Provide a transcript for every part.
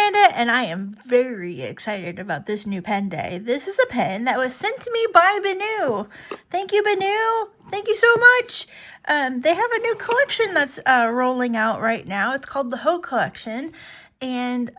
Amanda, and I am very excited about this new pen day. This is a pen that was sent to me by BENU. Thank you, BENU. Thank you so much. They have a new collection that's rolling out right now. It's called the Haute Collection, and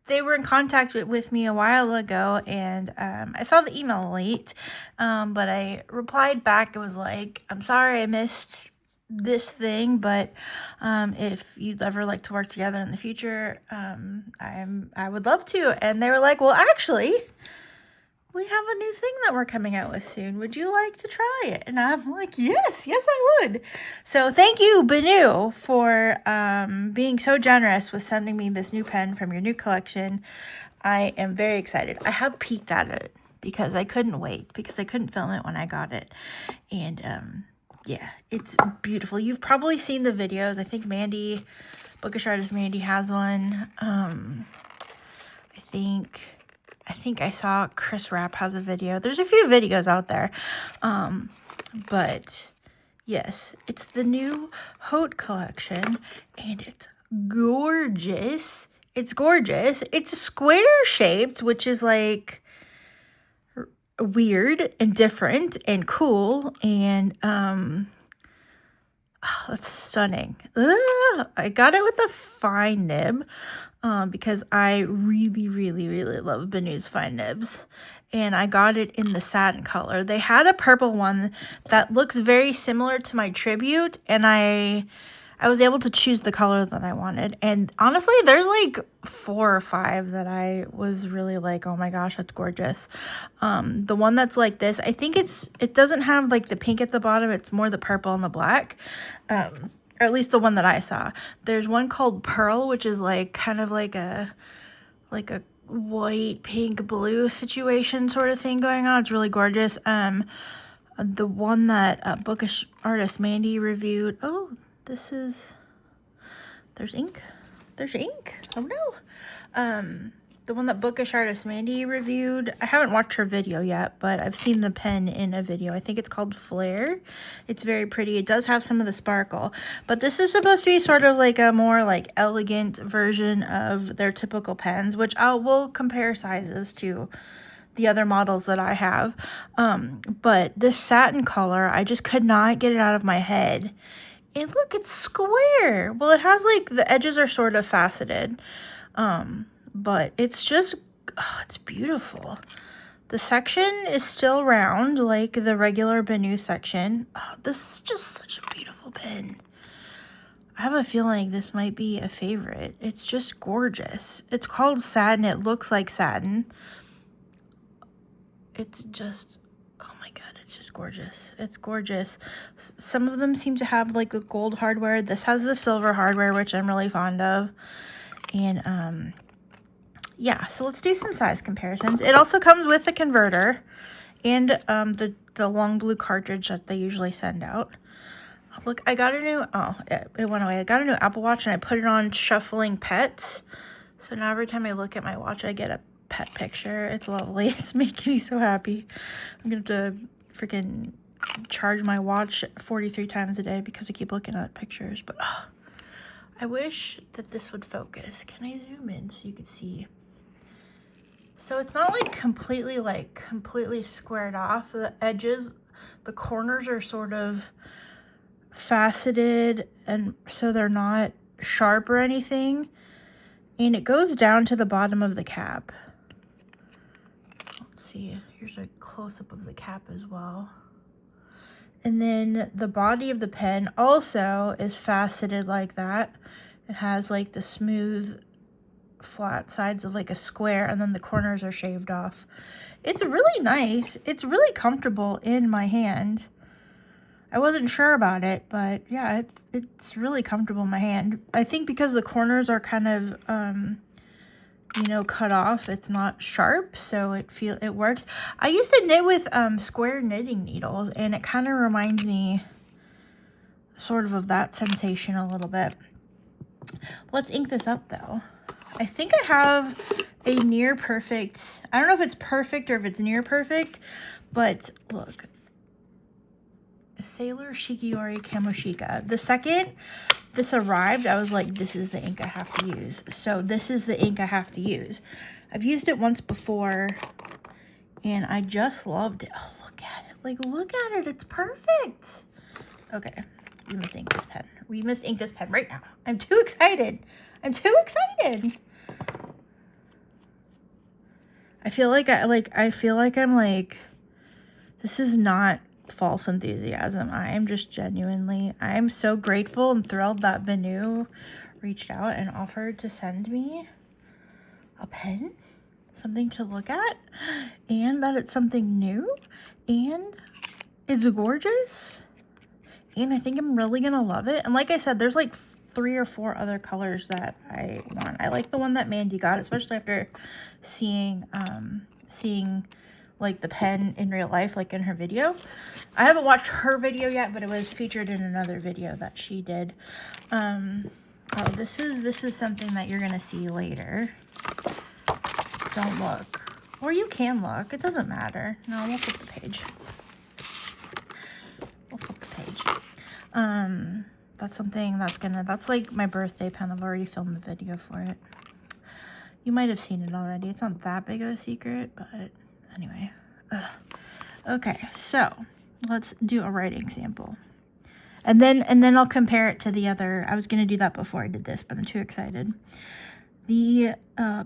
they were in contact with me a while ago, and I saw the email late, but I replied back and was like, I'm sorry I missed this thing, but if you'd ever like to work together in the future, I would love to. And they were like, well, actually, we have a new thing that we're coming out with soon. Would you like to try it? And I'm like, yes, I would. So thank you, BENU, for being so generous with sending me this new pen from your new collection. I am very excited. I have peeked at it because I couldn't wait, because I couldn't film it when I got it. And yeah, it's beautiful. You've probably seen the videos. I think Mandy, bookish artist Mandy, has one. I think I saw Chris Rapp has a video. There's a few videos out there. But yes, it's the new Haute Collection, and it's gorgeous. It's gorgeous. It's square shaped, which is like weird and different and cool, and that's stunning. I got it with a fine nib because I really love BENU's fine nibs, and I got it in the satin color. They had a purple one that looks very similar to my tribute, and I was able to choose the color that I wanted. And honestly, there's like 4 or 5 that I was really like, oh my gosh, that's gorgeous. The one that's like this, I think it doesn't have like the pink at the bottom. It's more the purple and the black. Or at least the one that I saw. There's one called Perle, which is like kind of like a white, pink, blue situation sort of thing going on. It's really gorgeous. The one that bookish artist Mandy reviewed. Oh, there's ink. Oh no. The one that bookish artist Mandy reviewed, I haven't watched her video yet, but I've seen the pen in a video. I think it's called Flair. It's very pretty. It does have some of the sparkle, but this is supposed to be sort of like a more like elegant version of their typical pens, which will compare sizes to the other models that I have. But this satin color, I just could not get it out of my head. And look, it's square. Well, it has like the edges are sort of faceted. But it's just, oh, it's beautiful. The section is still round like the regular BENU section. Oh, this is just such a beautiful pen. I have a feeling this might be a favorite. It's just gorgeous. It's called Satin. It looks like satin. It's just, oh my God, it's just gorgeous. It's gorgeous. Some of them seem to have like the gold hardware. This has the silver hardware, which I'm really fond of. And yeah, so let's do some size comparisons. It also comes with a converter and the long blue cartridge that they usually send out. Look, I got a new, it went away. I got a new Apple Watch, and I put it on shuffling pets. So now every time I look at my watch, I get a pet picture. It's lovely. It's making me so happy. I'm going to have to freaking charge my watch 43 times a day because I keep looking at pictures. But I wish that this would focus. Can I zoom in so you can see? So it's not like completely squared off. The edges, the corners are sort of faceted, and so they're not sharp or anything. And it goes down to the bottom of the cap. Let's see, here's a close-up of the cap as well. And then the body of the pen also is faceted like that. It has like the smooth flat sides of like a square, and then the corners are shaved off. It's really nice. It's really comfortable in my hand. I wasn't sure about it, but yeah, it's really comfortable in my hand. I think because the corners are kind of cut off, it's not sharp, so it works. I used to knit with square knitting needles, and it kind of reminds me sort of that sensation a little bit. Let's ink this up though. I think I have a near perfect, I don't know if it's perfect or if it's near perfect, but look, Sailor Shikiori Kamoshika. The second this arrived, I was like, this is the ink I have to use. So this is the ink I have to use. I've used it once before, and I just loved it. Oh, look at it. Like, look at it. It's perfect. Okay, we must ink this pen. We must ink this pen right now. I'm too excited. I'm too excited. I feel like I'm like, this is not false enthusiasm. I am just genuinely, I am so grateful and thrilled that BENU reached out and offered to send me a pen, something to look at, and that it's something new, and it's gorgeous, and I think I'm really gonna love it. And like I said, there's like 3 or 4 other colors that I want. I like the one that Mandy got, especially after seeing like the pen in real life, like in her video. I haven't watched her video yet, but it was featured in another video that she did. Oh, this is something that you're gonna see later. Don't look, or you can look. It doesn't matter. No, we'll flip the page. We'll flip the page. That's something that's like my birthday pen. I've already filmed the video for it. You might have seen it already. It's not that big of a secret, but anyway. Okay, so let's do a writing sample. And then I'll compare it to the other. I was going to do that before I did this, but I'm too excited. The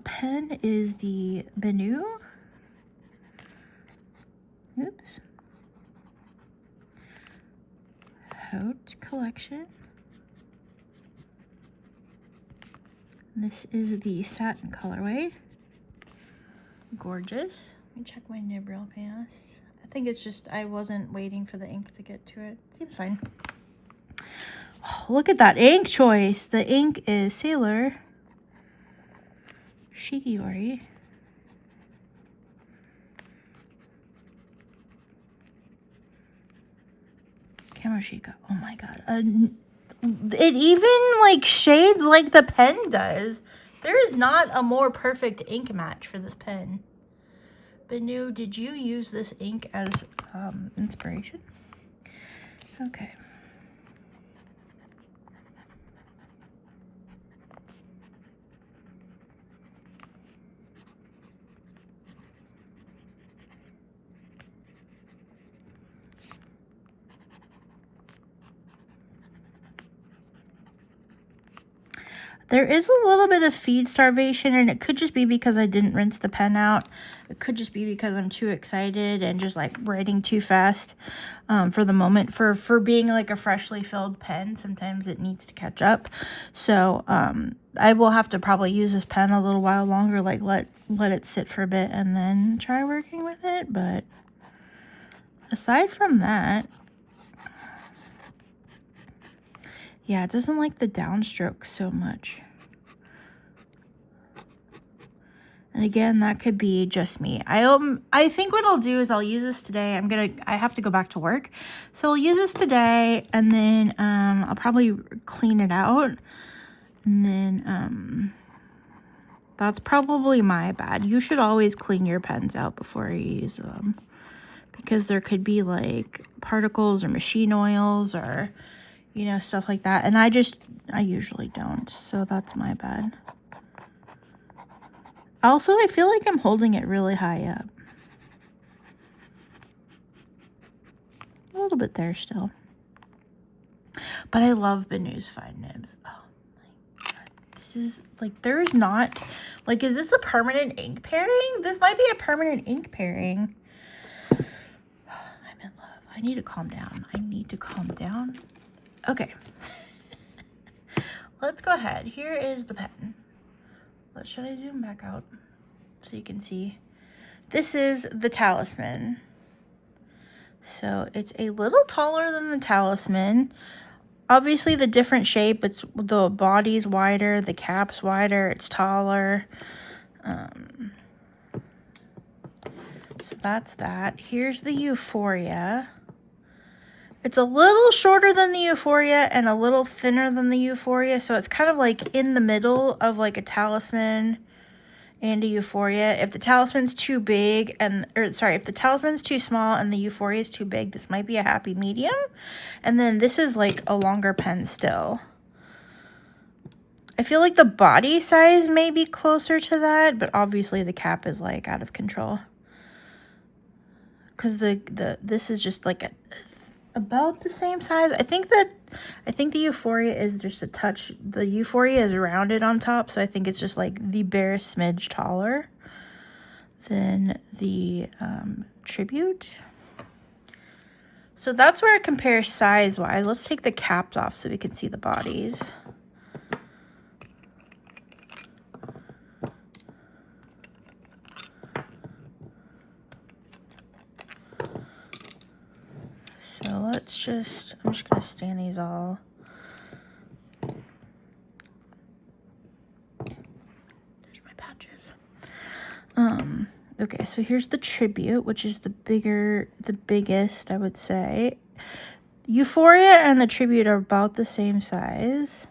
pen is the BENU. Oops. Haute Collection. This is the Satin colorway. Gorgeous. Let me check my nib real fast. I think it's just I wasn't waiting for the ink to get to it. Seems fine. Oh, look at that ink choice. The ink is Sailor Shikiori. Kamoshika. Oh my god. It even like shades like the pen does. There is not a more perfect ink match for this pen. BENU, did you use this ink as inspiration? Okay. There is a little bit of feed starvation, and it could just be because I didn't rinse the pen out. It could just be because I'm too excited and just like writing too fast for the moment. For being like a freshly filled pen, sometimes it needs to catch up. So I will have to probably use this pen a little while longer, like let it sit for a bit and then try working with it. But aside from that, yeah, it doesn't like the downstroke so much. And again, that could be just me. I think what I'll do is I'll use this today. I have to go back to work. So I'll use this today, and then I'll probably clean it out. And then that's probably my bad. You should always clean your pens out before you use them, because there could be like particles or machine oils or, you know, stuff like that. And I usually don't. So that's my bad. Also, I feel like I'm holding it really high up. A little bit there still. But I love BENU's fine nibs. Oh my god. This is like, there is not, like, is this a permanent ink pairing? This might be a permanent ink pairing. I'm in love. I need to calm down. I need to calm down. Okay. Let's go ahead. Here is the pen. Should I zoom back out so you can see? This is the Talisman. So it's a little taller than the Talisman. Obviously the different shape, it's the body's wider, the cap's wider, it's taller. So that's that. Here's the Euphoria. It's a little shorter than the Euphoria and a little thinner than the Euphoria. So it's kind of like in the middle of like a Talisman and a Euphoria. If the Talisman's too big if the Talisman's too small and the Euphoria is too big, this might be a happy medium. And then this is like a longer pen still. I feel like the body size may be closer to that, but obviously the cap is like out of control. Because this is just like about the same size. I think the Euphoria is just a touch. The Euphoria is rounded on top, so I think it's just like the barest smidge taller than the Tribute. So that's where it compares size-wise. Let's take the caps off so we can see the bodies. So let's just, I'm just going to stand these all. There's my patches. Okay, so here's the Tribute, which is the biggest, I would say. Euphoria and the Tribute are about the same size.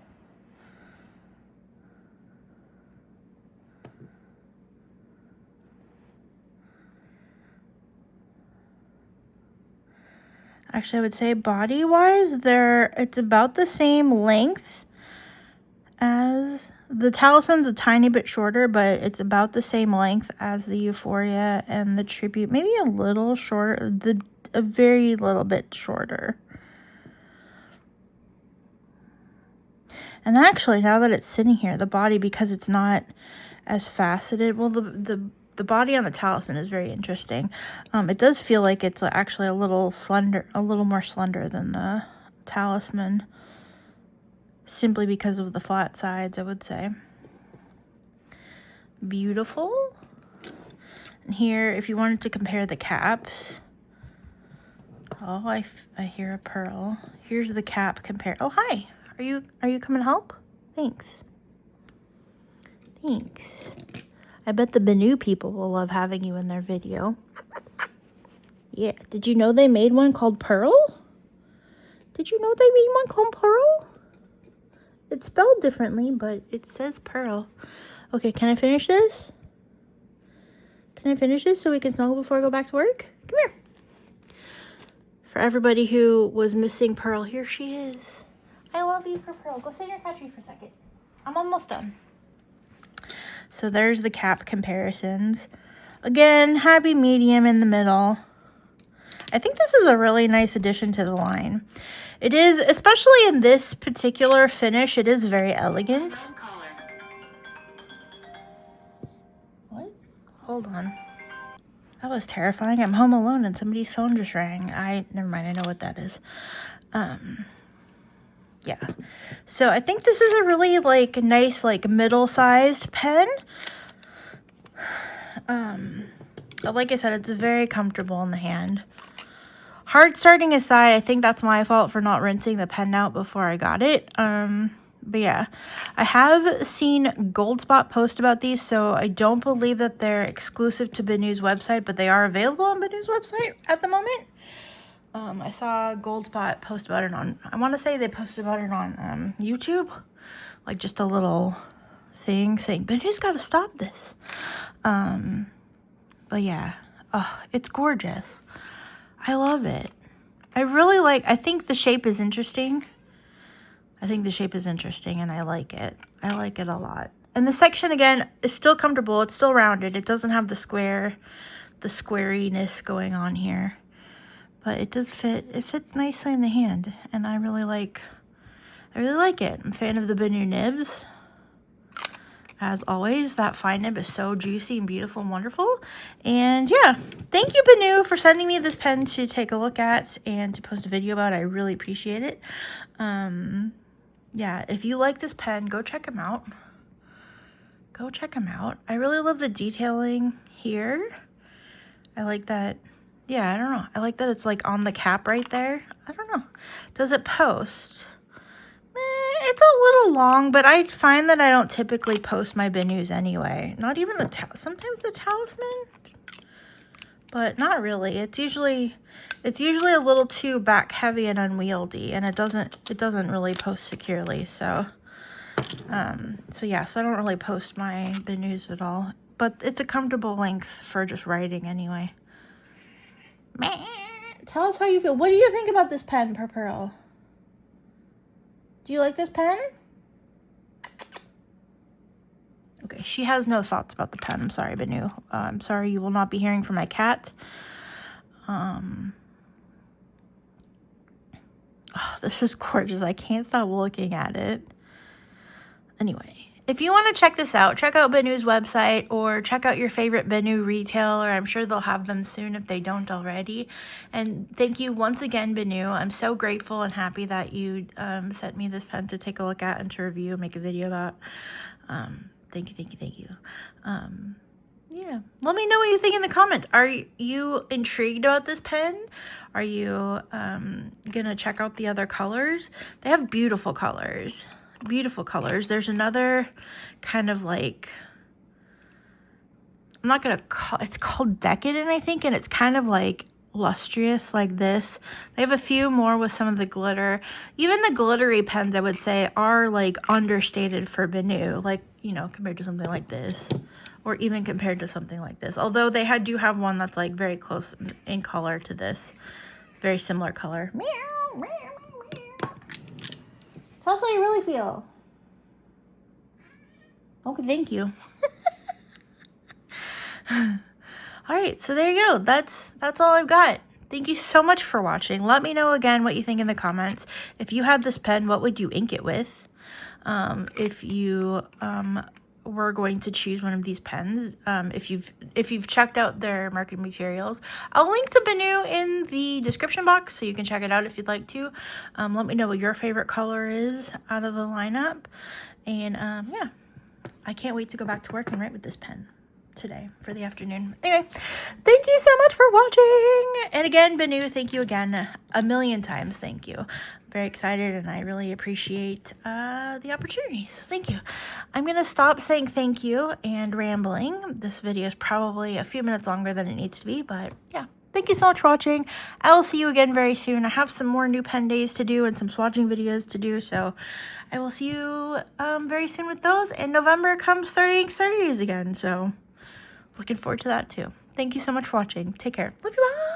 Actually, I would say body-wise, it's about the same length as the Talisman's a tiny bit shorter, but it's about the same length as the Euphoria and the Tribute. Maybe a little shorter, a very little bit shorter. And actually, now that it's sitting here, the body, because it's not as faceted, well, the body on the Talisman is very interesting. It does feel like it's actually a little more slender than the Talisman, simply because of the flat sides, I would say. Beautiful. And here, if you wanted to compare the caps, oh, I hear a Perle. Here's the cap compare. Oh, hi. Are you coming to help? Thanks. Thanks. I bet the BENU people will love having you in their video. Yeah. Did you know they made one called Perle? Did you know they made one called Perle? It's spelled differently, but it says Perle. Okay, can I finish this? Can I finish this so we can snuggle before I go back to work? Come here. For everybody who was missing Perle, here she is. I love you for Perle. Go sit in your cat tree for a second. I'm almost done. So there's the cap comparisons. Again, happy medium in the middle. I think this is a really nice addition to the line. It is, especially in this particular finish, it is very elegant. What? Hold on. That was terrifying. I'm home alone and somebody's phone just rang. Never mind, I know what that is. Yeah. So I think this is a really nice middle-sized pen. Like I said, it's very comfortable in the hand. Hard starting aside, I think that's my fault for not rinsing the pen out before I got it. But yeah, I have seen Goldspot post about these, so I don't believe that they're exclusive to BENU's website, but they are available on BENU's website at the moment. I saw Goldspot post about it on, I want to say they posted about it on YouTube, like just a little thing saying, BENU's got to stop this. But yeah, oh, it's gorgeous. I love it. I think the shape is interesting. And I like it. I like it a lot. And the section, again, is still comfortable. It's still rounded. It doesn't have the squariness going on here. But it does fit. It fits nicely in the hand. And I really like it. I'm a fan of the BENU nibs. As always, that fine nib is so juicy and beautiful and wonderful. And yeah, thank you, BENU, for sending me this pen to take a look at and to post a video about. I really appreciate it. Yeah, if you like this pen, go check them out. Go check them out. I really love the detailing here. I like that. Yeah, I don't know. I like that it's on the cap right there. I don't know. Does it post? It's a little long, but I find that I don't typically post my BENUs anyway. Not even sometimes the Talisman, but not really. It's usually a little too back heavy and unwieldy, and it doesn't really post securely. So yeah, so I don't really post my BENUs at all. But it's a comfortable length for just writing anyway. Tell us how you feel. What do you think about this pen, Perle? Do you like this pen? Okay, she has no thoughts about the pen. I'm sorry, BENU. I'm sorry you will not be hearing from my cat. Oh, this is gorgeous. I can't stop looking at it. Anyway, if you want to check this out, check out BENU's website or check out your favorite BENU retailer. I'm sure they'll have them soon if they don't already. And thank you once again, BENU. I'm so grateful and happy that you sent me this pen to take a look at and to review and make a video about. Thank you. Yeah, let me know what you think in the comments. Are you intrigued about this pen? Are you gonna check out the other colors? They have beautiful colors. Beautiful colors. There's another kind of like, I'm not gonna call, it's called Decadent, I think, and it's kind of like lustrous like this. They have a few more with some of the glitter. Even the glittery pens, I would say, are like understated for BENU, like, you know, compared to something like this, or even compared to something like this. Although they do have one that's like very close in color to this, very similar color. Meow, meow, meow, meow. Tell us how you really feel. Okay, thank you. All right, so there you go. That's all I've got. Thank you so much for watching. Let me know again what you think in the comments. If you had this pen, what would you ink it with? If you were going to choose one of these pens, if you've checked out their marketing materials, I'll link to BENU in the description box so you can check it out if you'd like to. Let me know what your favorite color is out of the lineup, and yeah, I can't wait to go back to work and write with this pen today for the afternoon. Anyway, thank you so much for watching, and again, BENU, thank you again a million times. Thank you. Very excited, and I really appreciate the opportunity, so thank you. I'm gonna stop saying thank you and rambling. This video is probably a few minutes longer than it needs to be, but yeah, thank you so much for watching. I will see you again very soon. I have some more new pen days to do and some swatching videos to do, so I will see you very soon with those. And November comes 30 Ink 30 days again, so looking forward to that too. Thank you so much for watching. Take care. Love you. Bye.